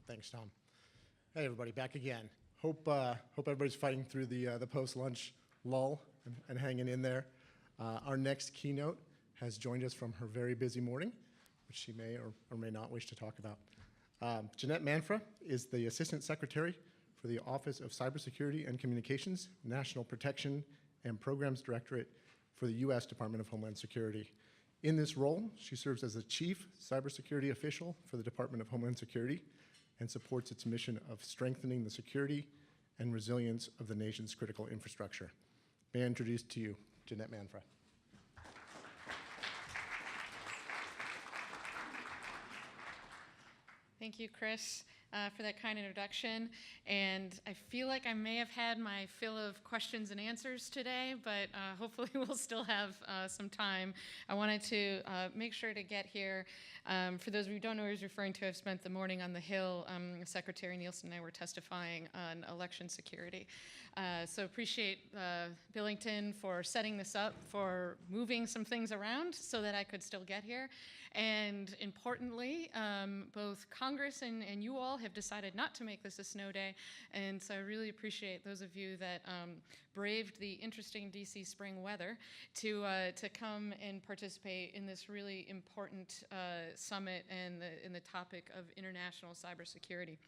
Thanks, Tom. Hey, everybody, back again. Hope everybody's fighting through the post-lunch lull and hanging in there. Our next keynote has joined us from her very busy morning, which she may or may not wish to talk about. Jeanette Manfra is the Assistant Secretary for the Office of Cybersecurity and Communications, National Protection and Programs Directorate for the U.S. Department of Homeland Security. In this role, she serves as the Chief Cybersecurity Official for the Department of Homeland Security and supports its mission of strengthening the security and resilience of the nation's critical infrastructure. May I introduce to you Jeanette Manfra. Thank you, Chris, for that kind introduction. And I feel like I may have had my fill of questions and answers today, but hopefully we'll still have some time. I wanted to make sure to get here. For those of you who don't know who he's referring to, I've spent the morning on the Hill. Secretary Nielsen and I were testifying on election security. So appreciate Billington for setting this up, for moving some things around so that I could still get here. And importantly, both Congress and you all have decided not to make this a snow day, and so I really appreciate those of you that braved the interesting DC spring weather to come and participate in this really important summit and in the topic of international cybersecurity.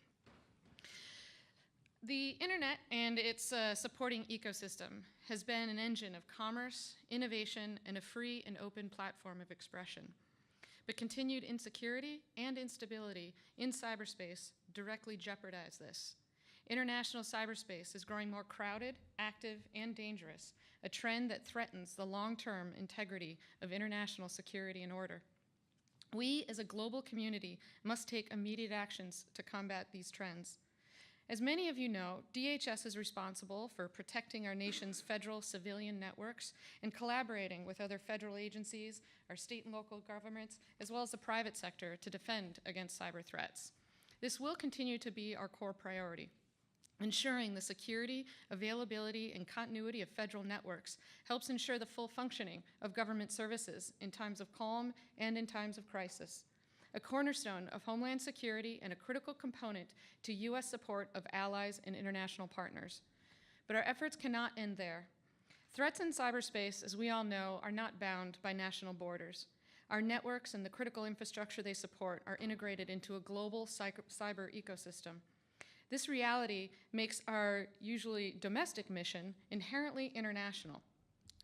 The internet and its supporting ecosystem has been an engine of commerce, innovation, and a free and open platform of expression. But continued insecurity and instability in cyberspace directly jeopardize this. International cyberspace is growing more crowded, active, and dangerous, a trend that threatens the long-term integrity of international security and order. We, as a global community, must take immediate actions to combat these trends. As many of you know, DHS is responsible for protecting our nation's federal civilian networks and collaborating with other federal agencies, our state and local governments, as well as the private sector to defend against cyber threats. This will continue to be our core priority. Ensuring the security, availability, and continuity of federal networks helps ensure the full functioning of government services in times of calm and in times of crisis, a cornerstone of Homeland Security and a critical component to U.S. support of allies and international partners. But our efforts cannot end there. Threats in cyberspace, as we all know, are not bound by national borders. Our networks and the critical infrastructure they support are integrated into a global cyber ecosystem. This reality makes our usually domestic mission inherently international.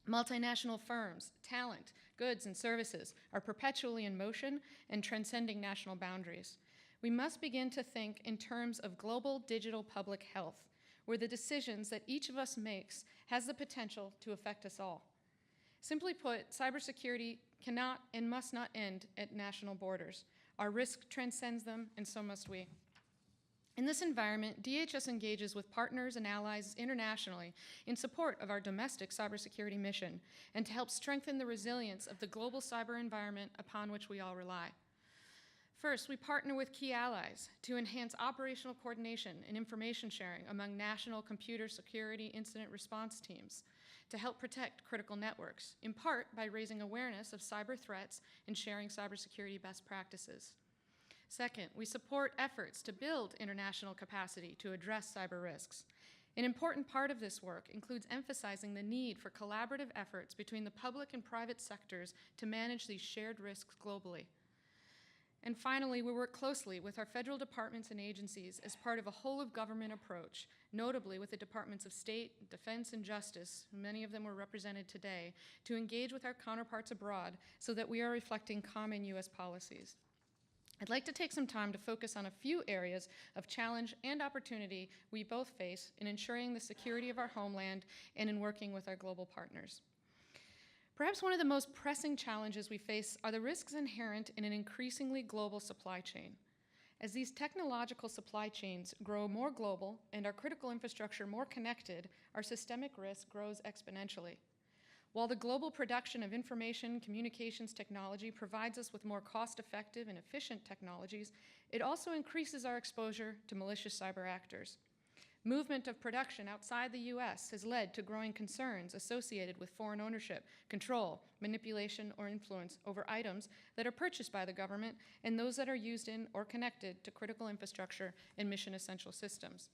Multinational firms, talent, goods, and services are perpetually in motion and transcending national boundaries. We must begin to think in terms of global digital public health, where the decisions that each of us makes has the potential to affect us all. Simply put, cybersecurity cannot and must not end at national borders. Our risk transcends them, and so must we. In this environment, DHS engages with partners and allies internationally in support of our domestic cybersecurity mission and to help strengthen the resilience of the global cyber environment upon which we all rely. First, we partner with key allies to enhance operational coordination and information sharing among national computer security incident response teams to help protect critical networks, in part by raising awareness of cyber threats and sharing cybersecurity best practices. Second, we support efforts to build international capacity to address cyber risks. An important part of this work includes emphasizing the need for collaborative efforts between the public and private sectors to manage these shared risks globally. And finally, we work closely with our federal departments and agencies as part of a whole-of-government approach, notably with the Departments of State, Defense, and Justice, many of them were represented today, to engage with our counterparts abroad so that we are reflecting common U.S. policies. I'd like to take some time to focus on a few areas of challenge and opportunity we both face in ensuring the security of our homeland and in working with our global partners. Perhaps one of the most pressing challenges we face are the risks inherent in an increasingly global supply chain. As these technological supply chains grow more global and our critical infrastructure more connected, our systemic risk grows exponentially. While the global production of information communications technology provides us with more cost-effective and efficient technologies, it also increases our exposure to malicious cyber actors. Movement of production outside the U.S. has led to growing concerns associated with foreign ownership, control, manipulation, or influence over items that are purchased by the government and those that are used in or connected to critical infrastructure and mission-essential systems.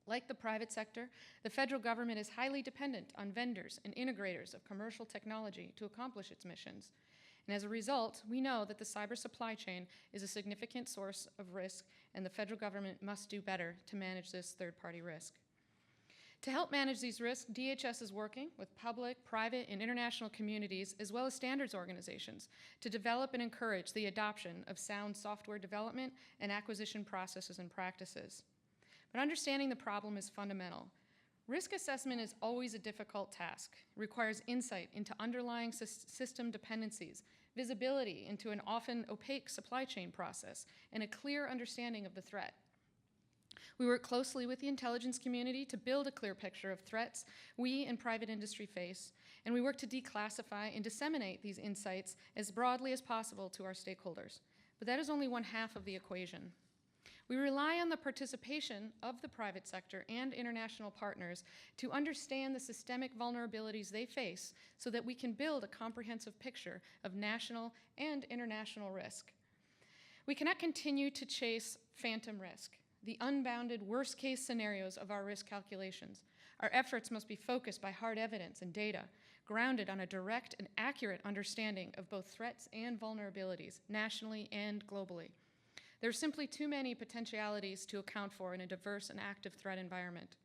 Like the private sector, the federal government is highly dependent on vendors and integrators of commercial technology to accomplish its missions. And as a result, we know that the cyber supply chain is a significant source of risk, and the federal government must do better to manage this third-party risk. To help manage these risks, DHS is working with public, private, and international communities, as well as standards organizations, to develop and encourage the adoption of sound software development and acquisition processes and practices. But understanding the problem is fundamental. Risk assessment is always a difficult task. It requires insight into underlying system dependencies, visibility into an often opaque supply chain process, and a clear understanding of the threat. We work closely with the intelligence community to build a clear picture of threats we and private industry face, and we work to declassify and disseminate these insights as broadly as possible to our stakeholders. But that is only one half of the equation. We rely on the participation of the private sector and international partners to understand the systemic vulnerabilities they face so that we can build a comprehensive picture of national and international risk. We cannot continue to chase phantom risk, the unbounded worst-case scenarios of our risk calculations. Our efforts must be focused by hard evidence and data, grounded on a direct and accurate understanding of both threats and vulnerabilities, nationally and globally. There are simply too many potentialities to account for in a diverse and active threat environment.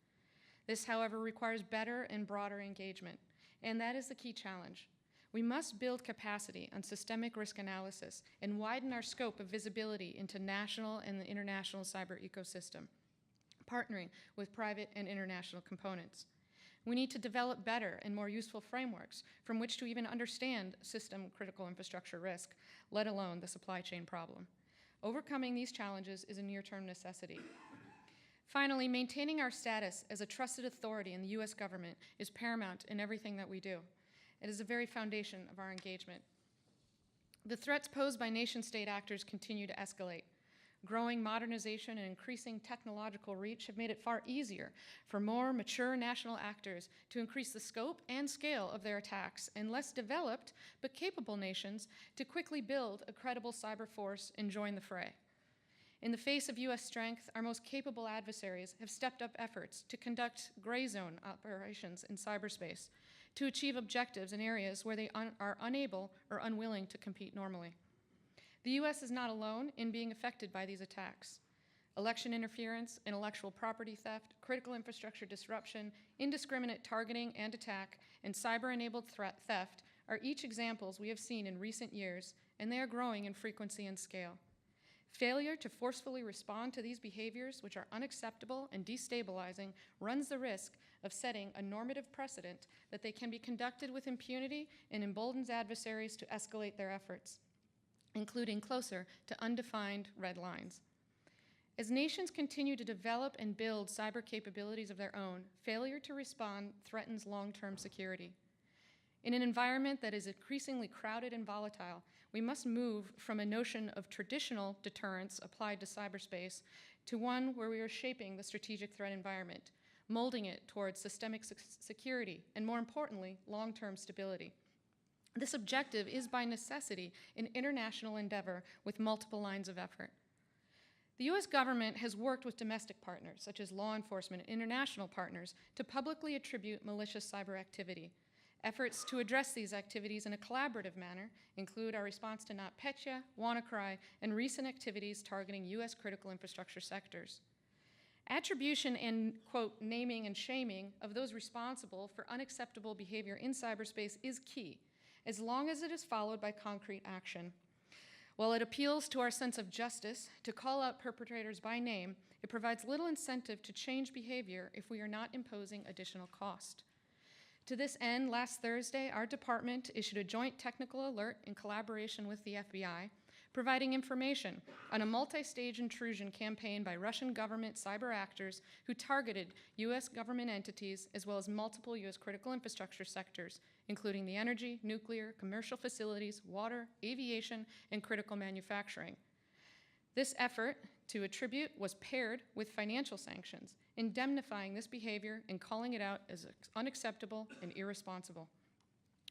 This, however, requires better and broader engagement, and that is the key challenge. We must build capacity on systemic risk analysis and widen our scope of visibility into national and the international cyber ecosystem, partnering with private and international components. We need to develop better and more useful frameworks from which to even understand system critical infrastructure risk, let alone the supply chain problem. Overcoming these challenges is a near-term necessity. Finally, maintaining our status as a trusted authority in the U.S. government is paramount in everything that we do. It is the very foundation of our engagement. The threats posed by nation-state actors continue to escalate. Growing modernization and increasing technological reach have made it far easier for more mature national actors to increase the scope and scale of their attacks, and less developed but capable nations to quickly build a credible cyber force and join the fray. In the face of U.S. strength, our most capable adversaries have stepped up efforts to conduct gray zone operations in cyberspace to achieve objectives in areas where they are unable or unwilling to compete normally. The U.S. is not alone in being affected by these attacks. Election interference, intellectual property theft, critical infrastructure disruption, indiscriminate targeting and attack, and cyber-enabled theft are each examples we have seen in recent years, and they are growing in frequency and scale. Failure to forcefully respond to these behaviors, which are unacceptable and destabilizing, runs the risk of setting a normative precedent that they can be conducted with impunity and emboldens adversaries to escalate their efforts, including closer to undefined red lines. As nations continue to develop and build cyber capabilities of their own, failure to respond threatens long-term security. In an environment that is increasingly crowded and volatile, we must move from a notion of traditional deterrence applied to cyberspace to one where we are shaping the strategic threat environment, molding it towards systemic security and, more importantly, long-term stability. This objective is by necessity an international endeavor with multiple lines of effort. The U.S. government has worked with domestic partners, such as law enforcement and international partners, to publicly attribute malicious cyber activity. Efforts to address these activities in a collaborative manner include our response to NotPetya, WannaCry, and recent activities targeting U.S. critical infrastructure sectors. Attribution and, quote, naming and shaming of those responsible for unacceptable behavior in cyberspace is key, as long as it is followed by concrete action. While it appeals to our sense of justice to call out perpetrators by name, it provides little incentive to change behavior if we are not imposing additional cost. To this end, last Thursday, our department issued a joint technical alert in collaboration with the FBI, providing information on a multi-stage intrusion campaign by Russian government cyber actors who targeted U.S. government entities as well as multiple U.S. critical infrastructure sectors, including the energy, nuclear, commercial facilities, water, aviation, and critical manufacturing. This effort to attribute was paired with financial sanctions, indemnifying this behavior and calling it out as unacceptable and irresponsible.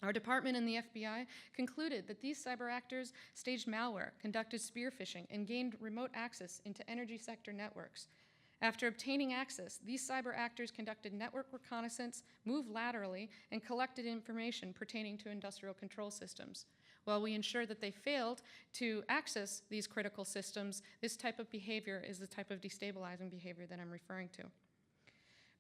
Our department and the FBI concluded that these cyber actors staged malware, conducted spear phishing, and gained remote access into energy sector networks. After obtaining access, these cyber actors conducted network reconnaissance, moved laterally, and collected information pertaining to industrial control systems. While we ensured that they failed to access these critical systems, this type of behavior is the type of destabilizing behavior that I'm referring to.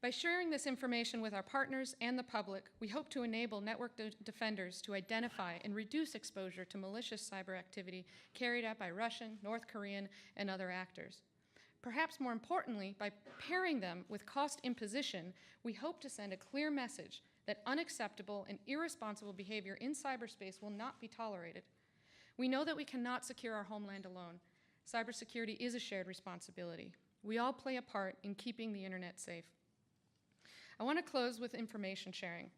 By sharing this information with our partners and the public, we hope to enable network defenders to identify and reduce exposure to malicious cyber activity carried out by Russian, North Korean, and other actors. Perhaps more importantly, by pairing them with cost imposition, we hope to send a clear message that unacceptable and irresponsible behavior in cyberspace will not be tolerated. We know that we cannot secure our homeland alone. Cybersecurity is a shared responsibility. We all play a part in keeping the internet safe. I want to close with information sharing.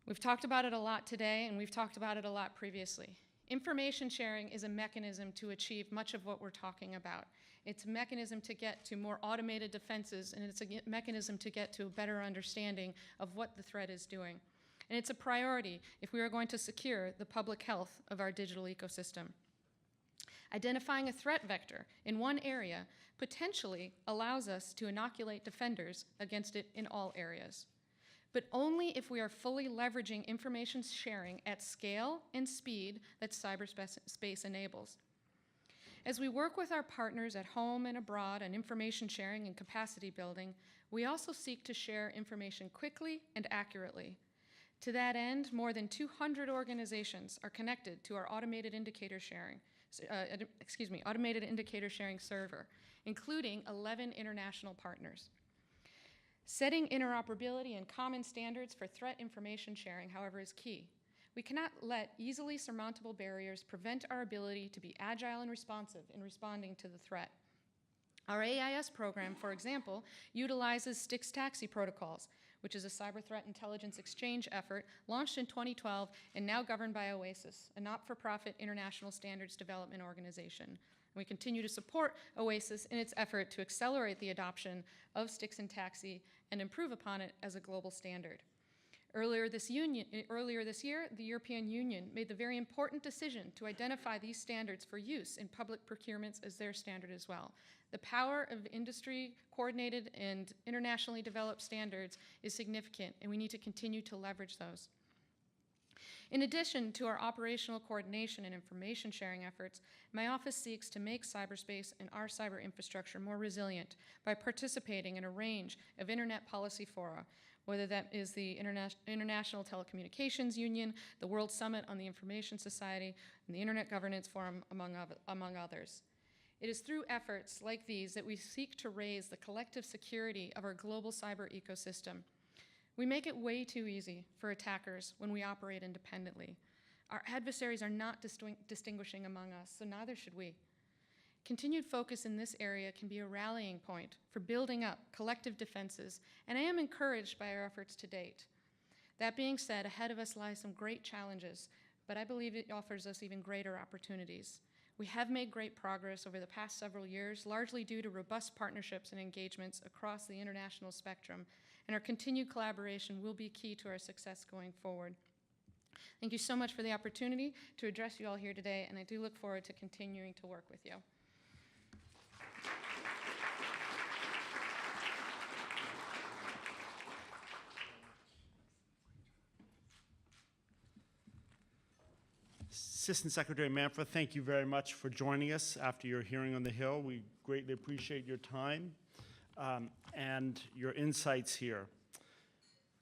We've talked about it a lot today, and we've talked about it a lot previously. Information sharing is a mechanism to achieve much of what we're talking about. It's a mechanism to get to more automated defenses, and it's a mechanism to get to a better understanding of what the threat is doing. And it's a priority if we are going to secure the public health of our digital ecosystem. Identifying a threat vector in one area potentially allows us to inoculate defenders against it in all areas, but only if we are fully leveraging information sharing at scale and speed that cyberspace enables. As we work with our partners at home and abroad on information sharing and capacity building, we also seek to share information quickly and accurately. To that end, more than 200 organizations are connected to our automated indicator sharing server, including 11 international partners. Setting interoperability and common standards for threat information sharing, however, is key. We cannot let easily surmountable barriers prevent our ability to be agile and responsive in responding to the threat. Our AIS program, for example, utilizes Styx taxi protocols, which is a cyber threat intelligence exchange effort launched in 2012 and now governed by OASIS, a not-for-profit international standards development organization. We continue to support OASIS in its effort to accelerate the adoption of Styx and taxi and improve upon it as a global standard. Earlier this year, the European Union made the very important decision to identify these standards for use in public procurements as their standard as well. The power of industry-coordinated and internationally developed standards is significant, and we need to continue to leverage those. In addition to our operational coordination and information sharing efforts, my office seeks to make cyberspace and our cyber infrastructure more resilient by participating in a range of internet policy fora, whether that is the International Telecommunications Union, the World Summit on the Information Society, and the Internet Governance Forum, among others. It is through efforts like these that we seek to raise the collective security of our global cyber ecosystem. We make it way too easy for attackers when we operate independently. Our adversaries are not distinguishing among us, so neither should we. Continued focus in this area can be a rallying point for building up collective defenses, and I am encouraged by our efforts to date. That being said, ahead of us lie some great challenges, but I believe it offers us even greater opportunities. We have made great progress over the past several years, largely due to robust partnerships and engagements across the international spectrum, and our continued collaboration will be key to our success going forward. Thank you so much for the opportunity to address you all here today, and I do look forward to continuing to work with you. Assistant Secretary Manfra, thank you very much for joining us after your hearing on the Hill. We greatly appreciate your time and your insights here.